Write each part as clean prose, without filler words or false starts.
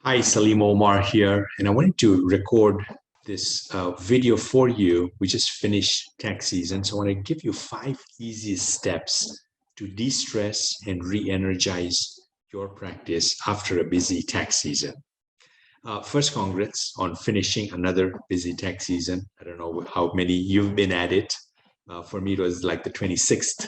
Hi, Salim Omar here, and I wanted to record this video for you. We just finished tax season, so I want to give you 5 easiest steps to de-stress and re-energize your practice after a busy tax season. First, congrats on finishing another busy tax season. I don't know how many you've been at it. For me, it was like the 26th,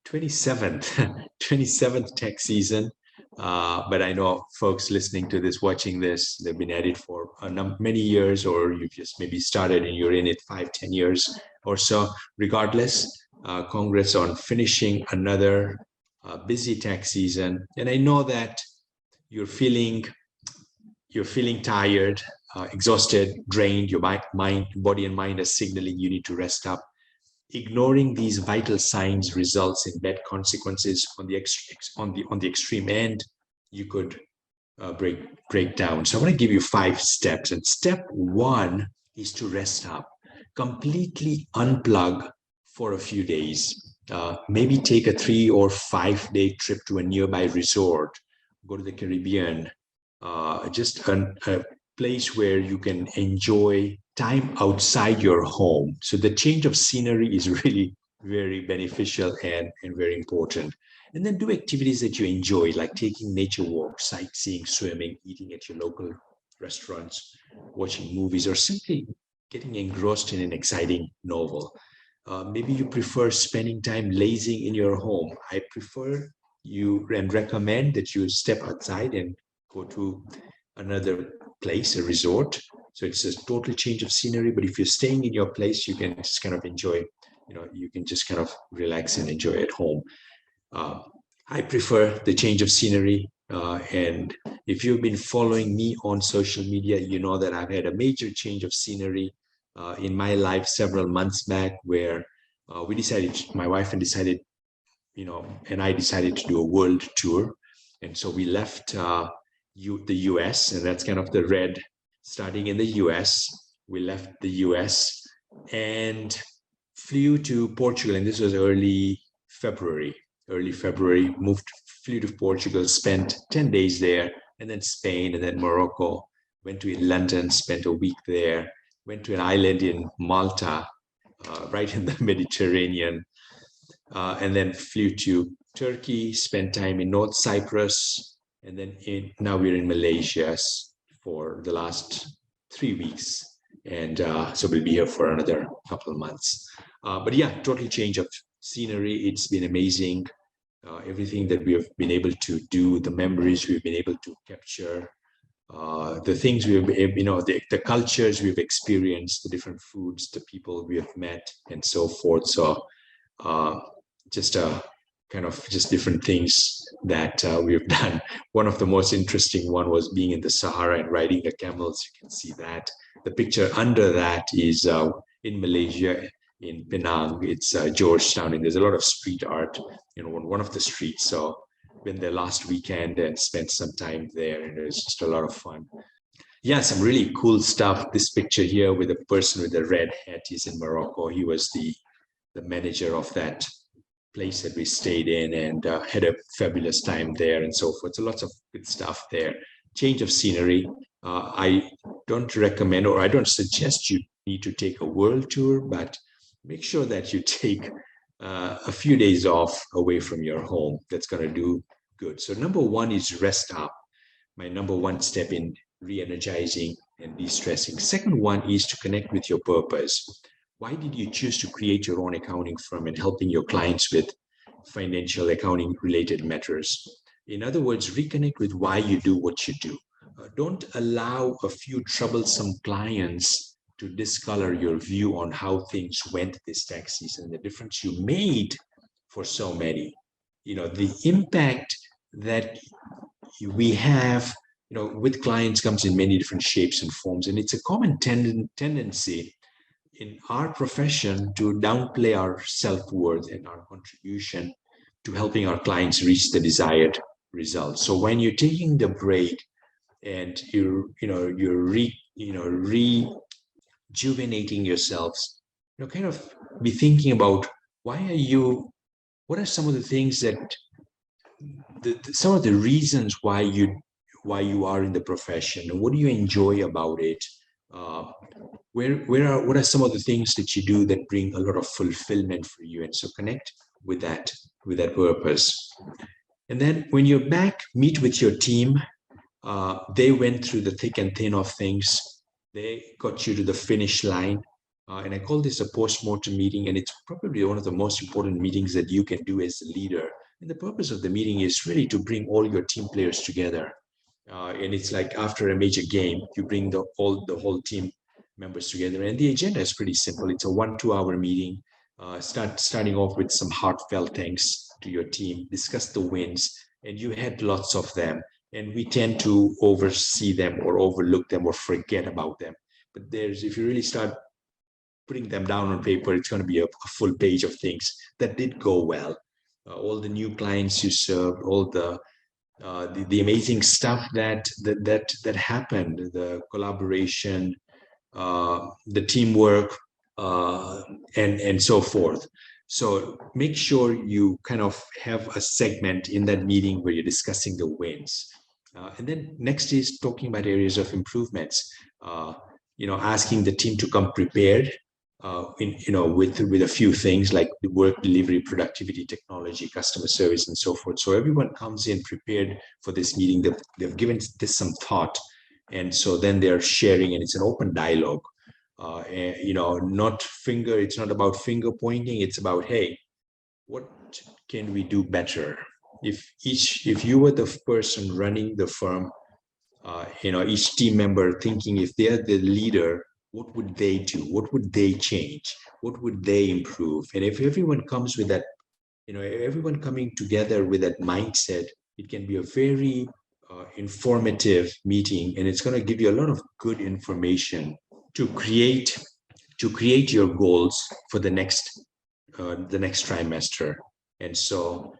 27th, 27th tax season. But I know folks listening to this, watching this, they've been at it for many years, or you've just maybe started and you're in it 5, 10 years or so. Regardless, congrats on finishing another busy tax season. And I know that you're feeling tired, exhausted, drained. Your body and mind are signaling you need to rest up. Ignoring these vital signs results in bad consequences. On the extreme end, you could break down. So I want to give you 5 steps. And step 1 is to rest up. Completely unplug for a few days. Maybe take a 3 or 5 day trip to a nearby resort. Go to the Caribbean. Just a place where you can enjoy time outside your home. So the change of scenery is really very beneficial and very important. And then do activities that you enjoy, like taking nature walks, sightseeing, swimming, eating at your local restaurants, watching movies, or simply getting engrossed in an exciting novel. Maybe you prefer spending time lazing in your home. I prefer you and recommend that you step outside and go to another place, a resort. So it's a total change of scenery. But if you're staying in your place, you can just kind of enjoy, you can just kind of relax and enjoy at home. I prefer the change of scenery. And if you've been following me on social media, you know that I've had a major change of scenery in my life several months back, where my wife and I decided to do a world tour. And so we left the US, and that's kind of the red. Starting in the US, we left the US and flew to Portugal, and this was early February, flew to Portugal, spent 10 days there, and then Spain, and then Morocco, went to London, spent a week there, went to an island in Malta, right in the Mediterranean, and then flew to Turkey, spent time in North Cyprus, and then now we're in Malaysia for the last 3 weeks. And so we'll be here for another couple of months. But yeah, total change of scenery. It's been amazing. Everything that we have been able to do, the memories we've been able to capture, the things we've, the cultures we've experienced, the different foods, the people we have met, and so forth. So just different things that we've done. One of the most interesting one was being in the Sahara and riding the camels. You can see that. The picture under that is in Malaysia, in Penang. It's Georgetown, and there's a lot of street art, on one of the streets. So been there last weekend and spent some time there, and it was just a lot of fun. Yeah, some really cool stuff. This picture here with a person with a red hat, he's in Morocco. He was the manager of that place that we stayed in, and had a fabulous time there, and so forth. So lots of good stuff there. Change of scenery. I don't recommend, or I don't suggest you need to take a world tour, but make sure that you take a few days off away from your home. That's going to do good. So number 1 is rest up. My number 1 step in re-energizing and de-stressing. Second one is to connect with your purpose. Why did you choose to create your own accounting firm and helping your clients with financial accounting related matters? In other words, reconnect with why you do what you do. Don't allow a few troublesome clients to discolor your view on how things went this tax season, the difference you made for so many. The impact that we have, with clients comes in many different shapes and forms. And it's a common tendency in our profession to downplay our self-worth and our contribution to helping our clients reach the desired results. So when you're taking the break and you're rejuvenating yourselves, kind of be thinking about what are some of the things that some of the reasons why why you are in the profession, and what do you enjoy about it. What are some of the things that you do that bring a lot of fulfillment for you? And so connect with that purpose. And then when you're back, meet with your team. They went through the thick and thin of things. They got you to the finish line. And I call this a post-mortem meeting, and it's probably one of the most important meetings that you can do as a leader. And the purpose of the meeting is really to bring all your team players together. And it's like after a major game, you bring the whole team members together. And the agenda is pretty simple. It's a 1-2 hour meeting. Starting off with some heartfelt thanks to your team, discuss the wins, and you had lots of them. And we tend to oversee them or overlook them or forget about them. But if you really start putting them down on paper, it's going to be a full page of things that did go well. All the new clients you served, all the amazing stuff that happened, the collaboration, the teamwork, and so forth. So make sure you kind of have a segment in that meeting where you're discussing the wins. And then next is talking about areas of improvements. Asking the team to come prepared, with a few things like the work delivery, productivity, technology, customer service, and so forth. So everyone comes in prepared for this meeting. They've given this some thought, and so then they're sharing, and it's an open dialogue. It's not about finger pointing. It's about, hey, what can we do better? If you were the person running the firm, each team member thinking if they're the leader, what would they do? What would they change? What would they improve? And if everyone comes with that, everyone coming together with that mindset, it can be a very informative meeting, and it's going to give you a lot of good information to create your goals for the next trimester. And so,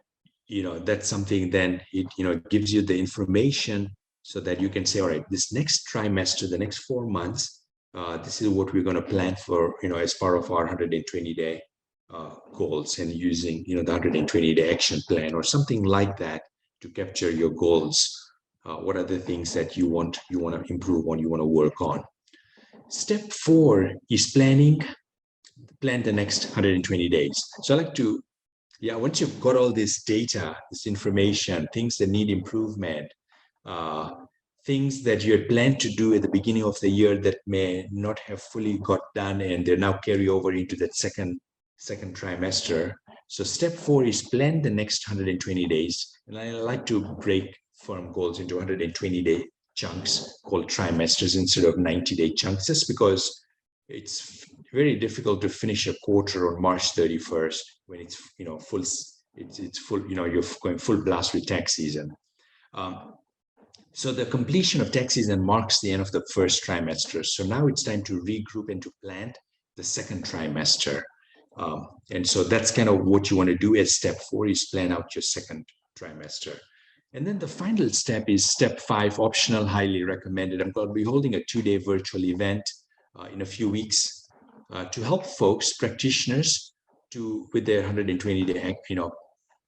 that's something. Then it gives you the information so that you can say, all right, this next trimester, the next 4 months, this is what we're going to plan for, as part of our 120-day goals, and using, the 120-day action plan or something like that to capture your goals. What are the things that you want to improve on, you want to work on? Step 4 is plan the next 120 days. So I like to, once you've got all this data, this information, things that need improvement, things that you had planned to do at the beginning of the year that may not have fully got done, and they now carry over into that second trimester. So step 4 is plan the next 120 days. And I like to break firm goals into 120-day chunks called trimesters instead of 90-day chunks, just because it's very difficult to finish a quarter on March 31st when it's full. It's full. You're going full blast with tax season. So the completion of tax season marks the end of the first trimester. So now it's time to regroup and to plan the second trimester. And so that's kind of what you want to do as step 4 is plan out your second trimester. And then the final step is step 5, optional, highly recommended. I'm going to be holding a 2-day virtual event in a few weeks to help folks, practitioners, with their 120-day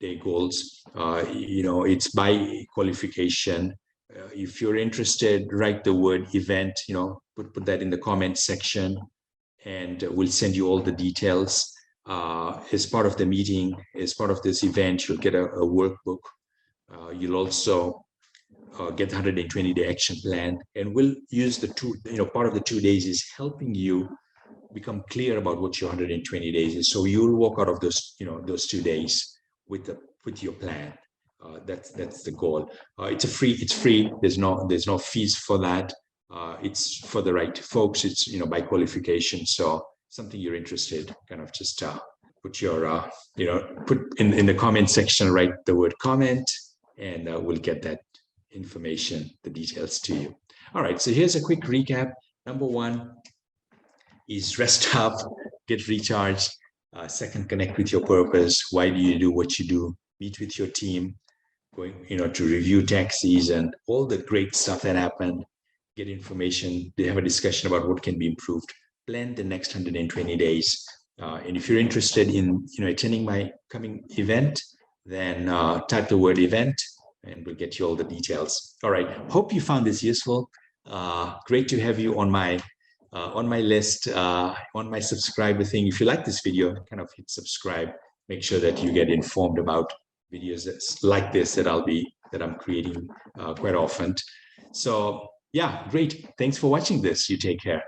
day goals. It's by qualification. If you're interested, write the word event. Put that in the comment section, and we'll send you all the details. As part of the meeting, as part of this event, you'll get a workbook. You'll also get the 120-day action plan, and we'll use part of the 2 days is helping you become clear about what your 120 days is. So you'll walk out of those 2 days with your plan. That's the goal. It's free. There's no fees for that. It's for the right folks. It's by qualification. So something you're interested, kind of just put your put in the comment section, write the word comment, and we'll get that information, the details to you. All right, so here's a quick recap. Number 1 is rest up, get recharged. Second, connect with your purpose. Why do you do what you do? Meet with your team, going to review tax season, all the great stuff that happened. Get information. They have a discussion about what can be improved. Plan the next 120 days. And if you're interested in attending my coming event, then type the word event and we'll get you all the details. All right. Hope you found this useful. Great to have you on my list, on my subscriber thing. If you like this video, kind of hit subscribe. Make sure that you get informed about videos like this that I'm creating quite often. So yeah, great. Thanks for watching this. You take care.